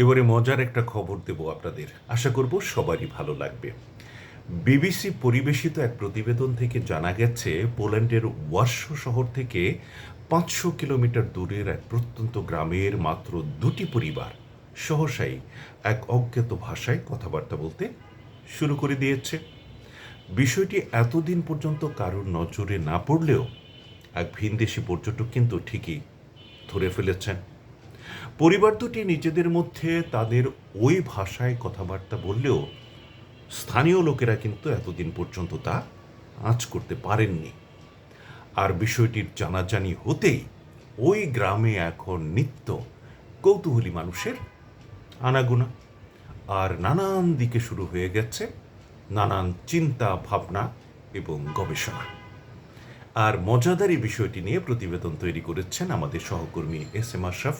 এবারে মজার একটা খবর দেব আপনাদের, আশা করব সবারই ভালো লাগবে। বিবিসি পরিবেশিত এক প্রতিবেদন থেকে জানা গেছে, পোল্যান্ডের ওয়ারশো শহর থেকে ৫০০ কিলোমিটার দূরের এক প্রত্যন্ত গ্রামের মাত্র ২টি পরিবার সহসাই এক অজ্ঞাত ভাষায় কথাবার্তা বলতে শুরু করে দিয়েছে। বিষয়টি এতদিন পর্যন্ত কারোর নজরে না পড়লেও এক ভিনদেশি পর্যটক কিন্তু ঠিকই ধরে ফেলেছেন। পরিবার দুটি নিজেদের মধ্যে তাদের ওই ভাষায় কথাবার্তা বললেও স্থানীয় লোকেরা কিন্তু এতদিন পর্যন্ত তা আঁচ করতে পারেননি। আর বিষয়টির জানাজানি হতেই ওই গ্রামে এখন নিত্য কৌতূহলী মানুষের আনাগোনা, আর নানান দিকে শুরু হয়ে গেছে নানান চিন্তা ভাবনা এবং গবেষণা। আর মজাদার এই বিষয়টি নিয়ে প্রতিবেদন তৈরি করেছেন আমাদের সহকর্মী এস এম আশরাফ।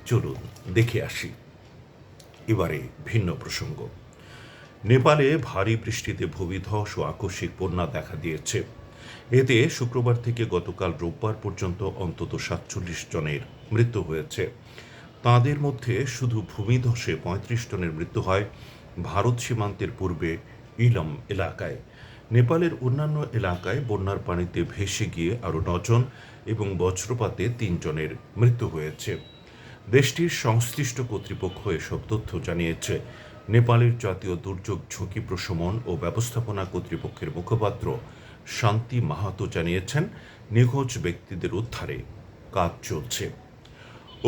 চলুন দেখে আসি। এবারে ভিন্ন প্রসঙ্গ। নেপালে ভারী বৃষ্টিতে ভূমিধস ও আকস্মিক বন্যা দেখা দিয়েছে। এতে শুক্রবার থেকে গতকাল রোববার পর্যন্ত অন্তত ৪৭ জনের মৃত্যু হয়েছে। তাঁদের মধ্যে শুধু ভূমিধসে ৩৫ জনের মৃত্যু হয় ভারত সীমান্তের পূর্বে ইলম এলাকায়। নেপালের অন্যান্য এলাকায় বন্যার পানিতে ভেসে গিয়ে আরও ৯ জন এবং বজ্রপাতে ৩ জনের মৃত্যু হয়েছে। দেশটির সংশ্লিষ্ট কর্তৃপক্ষ এসব তথ্য জানিয়েছে। নেপালের জাতীয় দুর্যোগ ঝুঁকি প্রশমন ও ব্যবস্থাপনা কর্তৃপক্ষের মুখপাত্র শান্তি মাহাতো জানিয়েছেন, নিখোঁজ ব্যক্তিদের উদ্ধারে কাজ চলছে।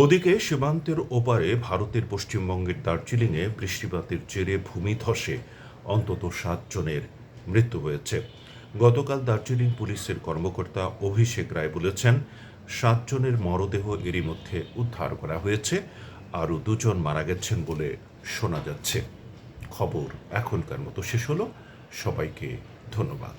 ওদিকে সীমান্তের ওপারে ভারতের পশ্চিমবঙ্গের দার্জিলিংয়ে বৃষ্টিপাতের জেরে ভূমিধসে অন্তত ৭ জনের মৃত্যু হয়েছে। গতকাল দার্জিলিং পুলিশের কর্মকর্তা অভিষেক রায় বলেছেন, ৭ জনের মরদেহ এরই মধ্যে উদ্ধার করা হয়েছে, আরও ২ জন মারা গেছেন বলে শোনা যাচ্ছে। খবর এখনকার মতো শেষ হলো। সবাইকে ধন্যবাদ।